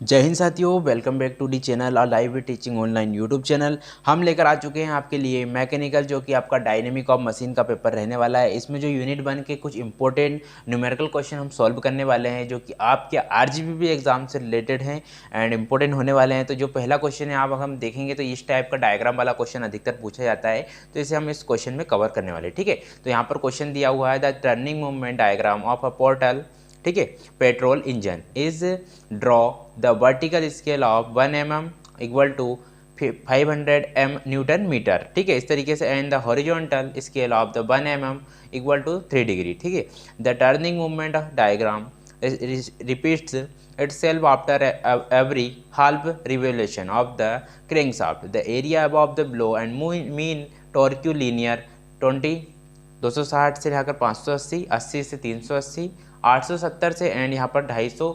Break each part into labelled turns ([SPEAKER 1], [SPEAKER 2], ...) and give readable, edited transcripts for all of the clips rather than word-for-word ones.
[SPEAKER 1] जय हिंद साथियों, welcome back to the channel और live teaching online YouTube channel. हम लेकर आ चुके हैं आपके लिए मैकेनिकल, जो कि आपका डायनेमिक ऑफ मशीन का पेपर रहने वाला है। इसमें जो यूनिट 1 के कुछ इंपॉर्टेंट न्यूमेरिकल क्वेश्चन हम सॉल्व करने वाले हैं, जो कि आपके आरजीबीबी एग्जाम से रिलेटेड हैं एंड इंपॉर्टेंट होने वाले हैं। तो जो पहला क्वेश्चन है, आप हम देखेंगे तो इस टाइप का डायग्राम वाला क्वेश्चन अधिकतर पूछा जाता है, तो इसे हम इस क्वेश्चन में कवर करने वाले हैं। ठीक है, तो यहाँ पर क्वेश्चन दिया हुआ है, the turning movement diagram of a portal, ठीक है, petrol engine is draw the vertical scale of 1 mm equal to 500 m newton metre. ठीक है, इस तरीके से, and the horizontal scale of the 1 mm equal to 3 degree. ठीक है, the turning movement diagram repeats itself after every half revolution of the crankshaft. The area above the blow and mean torque linear 260 से लेकर 580, 80 से 380, 870 से and यहाँ पर 250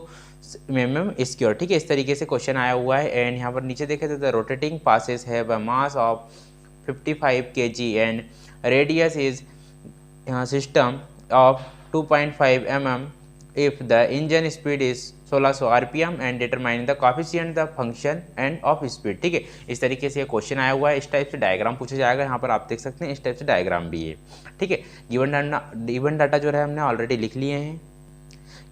[SPEAKER 1] mm square. ठीक है, इस तरीके से क्वेश्चन आया हुआ है। एंड यहाँ पर नीचे देखें तो the rotating passes have a mass of 55 kg and radius is system of 2.5 mm if the engine speed is 1600 rpm and determine the coefficient the function and of speed। ठीक है, इस तरीके से ये क्वेश्चन आया हुआ है। इस टाइप से डायग्राम पूछा जाएगा। यहाँ पर आप देख सकते हैं इस टाइप से डायग्राम भी है। ठीक है, गिवन डाटा जो है हमने ऑलरेडी लिख लिए हैं।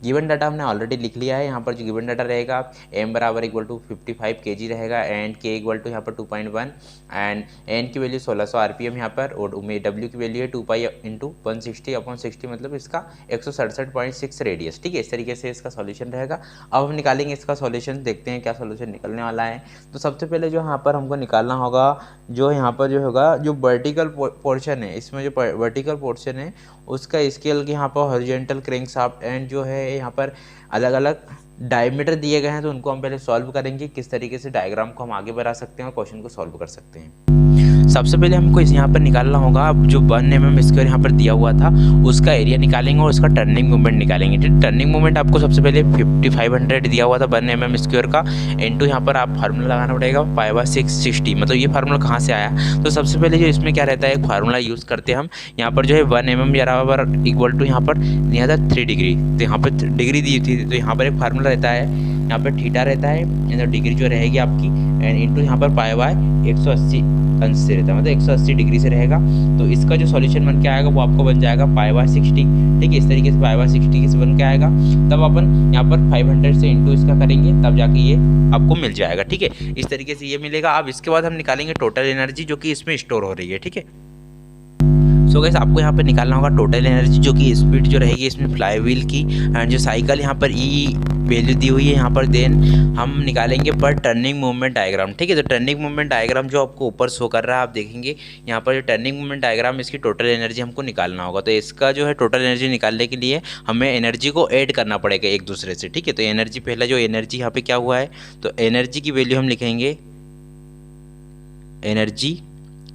[SPEAKER 1] गिवन डाटा हमने ऑलरेडी लिख लिया है। यहाँ पर जो गिवन डाटा रहेगा, m बराबर इक्वल टू 55 kg रहेगा एंड k इक्वल टू यहाँ पर 2.1 एंड n की वैल्यू 1600 rpm यहाँ पर, और w की वैल्यू है 2 पाई इंटू 160/60, मतलब इसका 167.6 रेडियस। ठीक है, इस तरीके से इसका सॉल्यूशन रहेगा। अब हम निकालेंगे इसका सॉल्यूशन, देखते हैं क्या सॉल्यूशन निकलने वाला है। तो सबसे पहले जो यहाँ पर हमको निकालना होगा, जो यहाँ पर जो होगा, जो वर्टिकल पोर्शन है, इसमें जो वर्टिकल पोर्शन है उसका स्केल के यहाँ पर हॉरिजॉन्टल क्रैंकशाफ्ट एंड जो है यहाँ पर अलग अलग डायमीटर दिए गए हैं। तो उनको हम पहले सॉल्व करेंगे, किस तरीके से डायग्राम को हम आगे बढ़ा सकते हैं और क्वेश्चन को सॉल्व कर सकते हैं। सबसे पहले हमको इस यहाँ पर निकालना होगा, अब जो 1 mm स्क्वायर यहाँ पर दिया हुआ था उसका एरिया निकालेंगे और उसका टर्निंग मूवमेंट निकालेंगे। ठीक, टर्निंग मूवमेंट आपको सबसे पहले 5500 दिया हुआ था 1 mm स्क्वायर का, इनटू यहाँ पर आप फार्मूला लगाना पड़ेगा π/660। मतलब ये फार्मूला कहाँ से आया, तो सबसे पहले जो इसमें क्या रहता है, एक फार्मूला यूज़ करते हैं हम। यहाँ पर जो है 1 mm बराबर इक्वल टू यहाँ पर दिया था 3 डिग्री, तो यहाँ पर डिग्री दी थी, तो यहाँ पर एक फार्मूला रहता है, यहाँ पर थीटा रहता है, डिग्री जो रहेगी आपकी, एंड इंटू यहाँ पर π/180 अंश से रहता है, मतलब 180 डिग्री से रहेगा। तो इसका जो सॉल्यूशन बन के आएगा वो आपको बन जाएगा π/60। ठीक है, इस तरीके से π/60 से बन के आएगा। तब अपन यहाँ पर 500 से इंटू इसका करेंगे, तब जाके ये आपको मिल जाएगा। ठीक है, इस तरीके से ये मिलेगा। अब इसके बाद हम निकालेंगे टोटल एनर्जी जो कि इसमें स्टोर हो रही है। ठीक है, सो गाइस आपको यहाँ पर निकालना होगा टोटल एनर्जी, जो कि स्पीड जो रहेगी इसमें फ्लाईव्हील की, एंड जो साइकिल यहाँ पर ई वैल्यू दी हुई है यहाँ पर, देन हम निकालेंगे पर टर्निंग मूवमेंट डायग्राम। ठीक है, तो टर्निंग मूवमेंट डायग्राम जो आपको ऊपर शो कर रहा है, आप देखेंगे यहाँ पर जो टर्निंग मूवमेंट डायग्राम, इसकी टोटल एनर्जी हमको निकालना होगा। तो इसका जो है टोटल एनर्जी निकालने के लिए हमें एनर्जी को ऐड करना पड़ेगा एक दूसरे से। ठीक है, तो एनर्जी, पहला जो एनर्जी यहाँ पे क्या हुआ है, तो एनर्जी की वैल्यू हम लिखेंगे एनर्जी।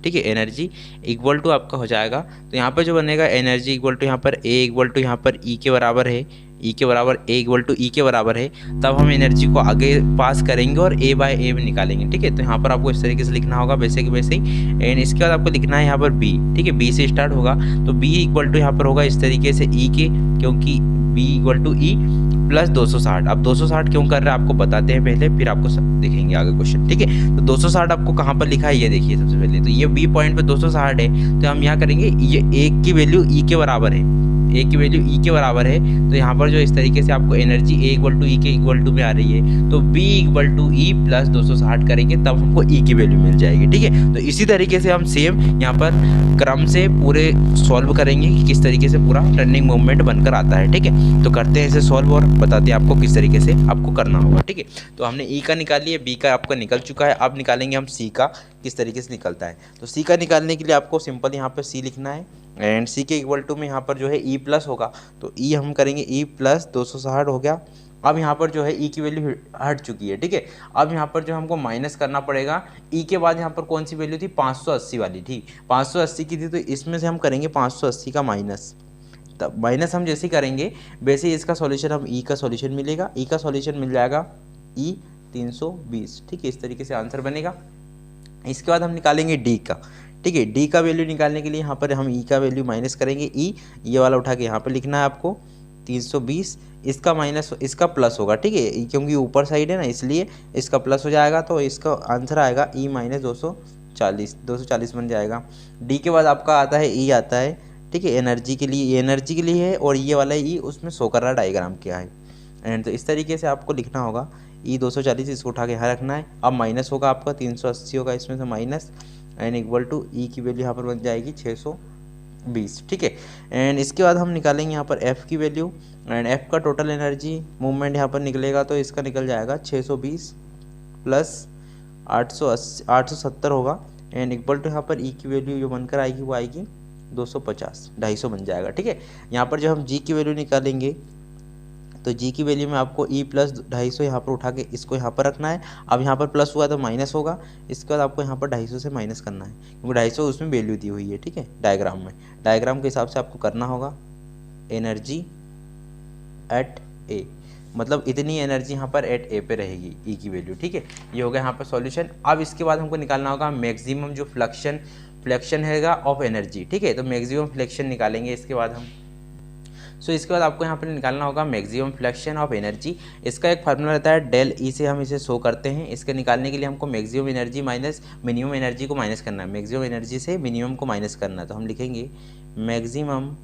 [SPEAKER 1] ठीक है, एनर्जी इक्वल टू आपका हो जाएगा, तो यहाँ पर जो बनेगा एनर्जी इक्वल टू यहाँ पर ए इक्वल टू यहाँ पर ई के बराबर है, ई के बराबर ए इक्वल टू ई के बराबर है। तब हम एनर्जी को आगे पास करेंगे और ए बाय ए में निकालेंगे। ठीक है, तो यहाँ पर आपको इस तरीके से लिखना होगा, वैसे कि वैसे ही। एंड इसके बाद आपको लिखना है यहाँ पर बी। ठीक है, बी से स्टार्ट होगा, तो बी इक्वल टू यहाँ पर होगा इस तरीके से ई के, क्योंकि b equal to e plus 260। अब 260 क्यों कर रहे हैं आपको बताते हैं पहले, फिर आपको देखेंगे आगे क्वेश्चन। ठीक है, तो 260 आपको कहाँ पर लिखा है ये देखिए। सबसे पहले तो ये बी पॉइंट पे 260 है, तो हम यहाँ करेंगे, ये एक की वैल्यू ई के बराबर है, ए की वैल्यू ई के बराबर है। तो यहाँ पर जो इस तरीके से आपको energy a equal to e के इक्वल टू में आ रही है, तो b equal to e plus 260 करेंगे, तब हमको ई की वैल्यू मिल जाएगी। ठीक है, तो इसी तरीके से हम सेम यहाँ पर क्रम से पूरे सॉल्व करेंगे कि किस तरीके से पूरा टर्निंग मूवमेंट बनकर आता है। ठीक है, तो करते हैं इसे सॉल्व और बताते हैं आपको किस तरीके से आपको करना होगा। ठीक है, तो हमने ई का निकाल लिया, बी का आपका निकल चुका है। अब निकालेंगे हम सी का, किस तरीके से निकलता है। तो सी का निकालने के लिए आपको सिंपल यहाँ पर सी लिखना है, एंड सी के इक्वल टू में यहाँ पर जो है ई प्लस होगा, तो ई हम करेंगे ई प्लस 260 हो गया। अब यहाँ पर जो है ई की वैल्यू हट चुकी है। ठीक है, अब यहाँ पर जो हमको माइनस करना पड़ेगा, ई के बाद यहाँ पर कौन सी वैल्यू थी, 580 वाली। ठीक, 580 की थी, तो इसमें से हम करेंगे 580 का माइनस। तब माइनस हम जैसे करेंगे वैसे ही इसका सॉल्यूशन, हम ई का सॉल्यूशन मिलेगा, ई का सॉल्यूशन मिल जाएगा ई 320। ठीक है, इस तरीके से आंसर बनेगा। इसके बाद हम निकालेंगे डी का। ठीक है, डी का वैल्यू निकालने के लिए यहाँ पर हम ई का वैल्यू माइनस करेंगे, ई ये वाला उठा के यहाँ पर लिखना है आपको, 320, इसका माइनस इसका प्लस होगा, ठीक है, क्योंकि ऊपर साइड है ना इसलिए इसका प्लस हो जाएगा, तो इसका आंसर आएगा ई माइनस 240 बन जाएगा। डी के बाद आपका आता है ई आता है, ठीक है, एनर्जी के लिए, एनर्जी के लिए है, और ये वाला ई उसमें शो कर रहा डायग्राम क्या है। एंड तो इस तरीके से आपको लिखना होगा ई 240, इसको उठा के यहाँ रखना है। अब माइनस होगा आपका 380 होगा इसमें से माइनस, एंड इक्वल टू ई की वैल्यू यहाँ पर बन जाएगी 620, ठीक है। एंड इसके बाद हम निकालेंगे यहाँ पर एफ़ की वैल्यू, एंड एफ़ का टोटल एनर्जी मूवमेंट यहाँ पर निकलेगा, तो इसका निकल जाएगा 620 प्लस 870 होगा, एंड इक्वल टू यहाँ पर ई की वैल्यू जो बनकर आएगी वो आएगी 250, 250 बन जाएगा, ठीक है। यहाँ पर जब हम जी की वैल्यू निकालेंगे तो जी की वैल्यू में आपको ई प्लस 250 यहाँ पर उठा के इसको यहाँ पर रखना है। अब यहाँ पर प्लस हुआ तो माइनस होगा, इसके बाद आपको यहाँ पर 250 से माइनस करना है, क्योंकि 250 उसमें वैल्यू दी हुई है, ठीक है, डायग्राम में। डायग्राम के हिसाब से आपको करना होगा एनर्जी एट ए, मतलब इतनी एनर्जी यहाँ पर एट ए पे रहेगी ई की वैल्यू, ठीक है। ये हो गया यहाँ पर सॉल्यूशन। अब इसके बाद हमको निकालना होगा मैक्सिमम जो फ्लेक्शन हैगा ऑफ एनर्जी, ठीक है, तो मैक्सिमम फ्लेक्शन निकालेंगे इसके बाद हम। सो इसके बाद आपको यहाँ पर निकालना होगा मैक्सिमम फ्लेक्शन ऑफ एनर्जी। इसका एक फार्मूला रहता है डेल ई से हम इसे शो करते हैं। इसके निकालने के लिए हमको maximum energy minus minimum energy को माइनस करना है, मैक्सिमम एनर्जी से मिनिमम को माइनस करना है, तो हम लिखेंगे maximum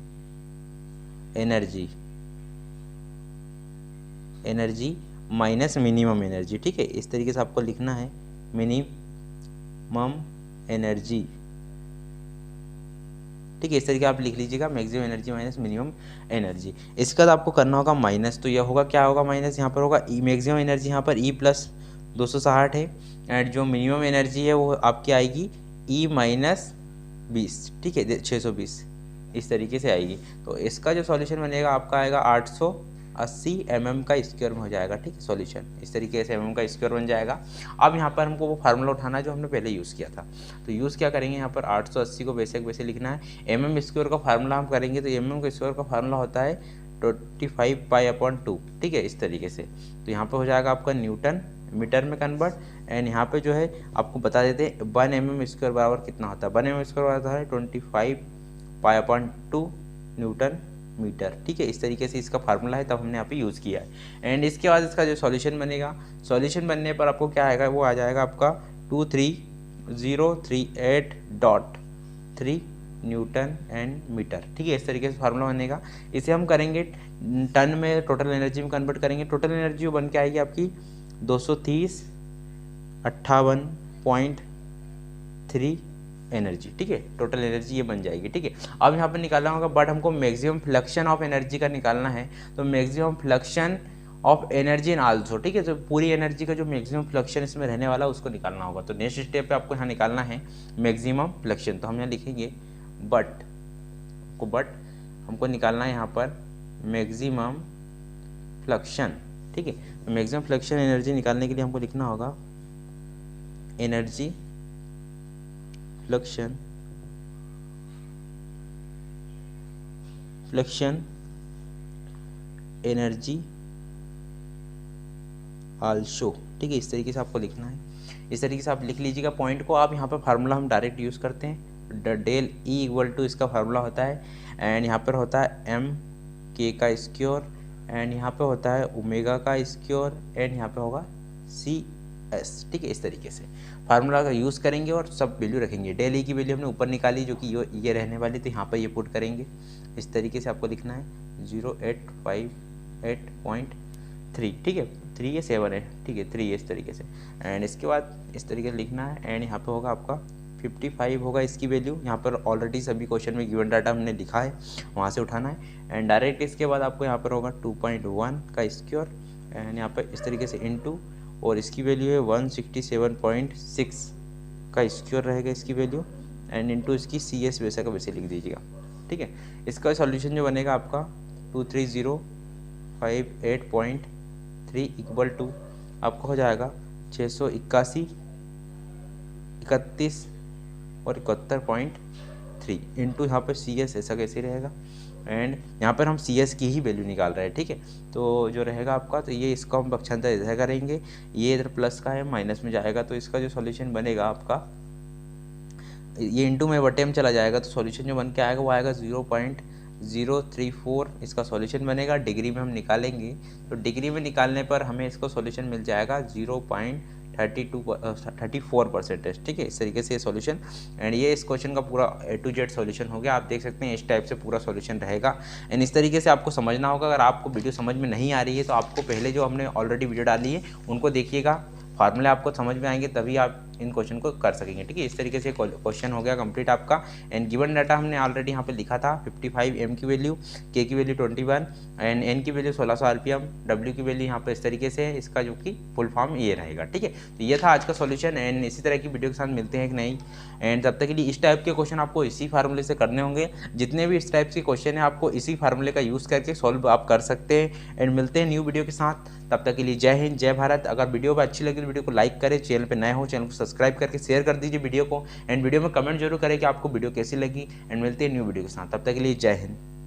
[SPEAKER 1] energy minus minimum energy, ठीक है, इस तरीके से आपको लिखना है मिनिमम एनर्जी, ठीक है, इस तरीके आप लिख लीजिएगा maximum energy minus minimum energy. इसके बाद आपको करना होगा माइनस, तो यह होगा क्या होगा माइनस, यहाँ पर होगा ई मैक्सिमम एनर्जी यहाँ पर ई प्लस 260 है, एंड जो मिनिमम एनर्जी है वो आपकी आएगी ई माइनस 20, ठीक है, 620 इस तरीके से आएगी। तो इसका जो सॉल्यूशन बनेगा आपका आएगा 880 mm का स्क्वायर में हो जाएगा, ठीक है, सॉल्यूशन इस तरीके से mm का स्क्वायर बन जाएगा। अब यहाँ पर हमको वो फार्मूला उठाना है जो हमने पहले यूज़ किया था, तो यूज़ क्या करेंगे, यहाँ पर 880 को वैसे लिखना है। mm स्क्वायर का फार्मूला हम करेंगे तो mm का स्क्वायर का फार्मूला होता है 25 पाई/2, ठीक है, इस तरीके से। तो यहाँ पर हो जाएगा आपका न्यूटन मीटर में कन्वर्ट, एंड यहाँ पे जो है आपको बता देते हैं 1 mm स्क्वायर बराबर कितना होता है। 1 mm स्क्वायर होता है 25 पाई/2 न्यूटन मीटर, ठीक है, इस तरीके से इसका फार्मूला है, तब हमने यहाँ पे यूज़ किया है। एंड इसके बाद इसका जो सॉल्यूशन बनेगा, सॉल्यूशन बनने पर आपको क्या आएगा, वो आ जाएगा आपका 23038.3 न्यूटन एंड मीटर, ठीक है, इस तरीके से फार्मूला बनेगा। इसे हम करेंगे टन में, टोटल एनर्जी में कन्वर्ट करेंगे। टोटल एनर्जी बन के आएगी आपकी 230/58.3 एनर्जी, ठीक है, टोटल एनर्जी ये बन जाएगी, ठीक है। अब यहाँ पर निकालना होगा, बट हमको मैक्सिमम फ्लक्शन ऑफ एनर्जी का निकालना है, तो maximum fluxion of energy in also, ठीक है, तो पूरी एनर्जी का जो मैक्सिमम फ्लक्शन इसमें रहने वाला है उसको निकालना होगा। तो नेक्स्ट स्टेप पे आपको यहाँ निकालना है मैक्सिमम फ्लक्शन, तो हम यहाँ लिखेंगे बट हमको निकालना है यहाँ पर मैक्सिमम फ्लक्शन, ठीक है। तो मैक्सिमम फ्लक्शन एनर्जी निकालने के लिए हमको लिखना होगा एनर्जी फ्लक्शन एनर्जी आल्सो, ठीक है, इस तरीके से आपको लिखना है। इस तरीके से आप लिख लीजिएगा पॉइंट को। आप यहाँ पर फार्मूला हम डायरेक्ट यूज़ करते हैं, डेल ई इक्वल टू इसका फार्मूला होता है, एंड यहाँ पर होता है एम के का स्क्वायर, एंड यहाँ पे होता है ओमेगा का स्क्वायर, एंड यहाँ पे होगा सी एस, ठीक है, इस तरीके से फार्मूला का यूज़ करेंगे और सब वैल्यू रखेंगे। डेल ई की वैल्यू हमने ऊपर निकाली जो कि ये रहने वाली, तो यहाँ पर ये पुट करेंगे। इस तरीके से आपको लिखना है 0858.3, ठीक है, 3 या 7 है, ठीक है, 3 है इस तरीके से। एंड इसके बाद इस तरीके से लिखना है, एंड यहाँ पे होगा आपका 55 होगा इसकी वैल्यू। यहाँ पर ऑलरेडी सभी क्वेश्चन में गिवन डाटा हमने लिखा है, वहाँ से उठाना है। एंड डायरेक्ट इसके बाद आपको यहाँ पर होगा 2.1 का स्क्वायर, एंड यहाँ पर इस तरीके से इनटू, और इसकी वैल्यू है 167.6 का स्क्वायर रहेगा इसकी वैल्यू, एंड इनटू इसकी सी एस वैसा का वैसे लिख दीजिएगा, ठीक है। इसका सॉल्यूशन जो बनेगा आपका 23058.3 इक्वल टू आपको हो जाएगा 681, 31 और 71.3 इंटू यहाँ पर सी एस ऐसा कैसे रहेगा, एंड यहाँ पर हम सी एस की ही वैल्यू निकाल रहे हैं, ठीक है। तो जो रहेगा आपका, तो ये इसका हम पक्षांतर इधर करेंगे, ये इधर प्लस का है माइनस में जाएगा, तो इसका जो सॉल्यूशन बनेगा आपका, ये इंटू में बटे में चला जाएगा, तो सॉल्यूशन जो बन के आएगा वो आएगा 034 इसका सॉल्यूशन बनेगा। डिग्री में हम निकालेंगे तो डिग्री में निकालने पर हमें इसको सॉल्यूशन मिल जाएगा 0.34%। ठीक है, इस तरीके से ये सॉल्यूशन, एंड ये इस क्वेश्चन का पूरा A to Z सॉल्यूशन हो गया। आप देख सकते हैं इस टाइप से पूरा सॉल्यूशन रहेगा, एंड इस तरीके से आपको समझना होगा। अगर आपको वीडियो समझ में नहीं आ रही है तो आपको पहले जो हमने ऑलरेडी वीडियो डाली है उनको देखिएगा, फार्मूले आपको समझ में आएंगे, तभी आप इन क्वेश्चन को कर सकेंगे। ठीक है, इस तरीके से क्वेश्चन हो गया कंप्लीट आपका। एंड गिवन डाटा हमने ऑलरेडी यहाँ पे लिखा था 55 M की वैल्यू, K की वैल्यू 21 एंड N की वैल्यू 1600 RPM, W की वैल्यू यहाँ पे इस तरीके से है, इसका जो कि फुल फॉर्म ये रहेगा। ठीक है, तो ये था आज का सॉल्यूशन, एंड इसी तरह की वीडियो के साथ मिलते हैं कि नहीं। एंड तब तक के लिए इस टाइप के क्वेश्चन आपको इसी फार्मूले से करने होंगे। जितने भी इस टाइप के क्वेश्चन है आपको इसी फार्मूले का यूज़ करके सॉल्व आप कर सकते हैं। एंड मिलते हैं न्यू वीडियो के साथ, तब तक के लिए जय हिंद, जय भारत। अगर वीडियो पर अच्छी लगी तो वीडियो को लाइक करें, चैनल पे नए हो चैनल को सब्सक्राइब करके शेयर कर दीजिए वीडियो को, एंड वीडियो में कमेंट जरूर करें कि आपको वीडियो कैसी लगी। एंड मिलते हैं न्यू वीडियो के साथ, तब तक के लिए जय हिंद।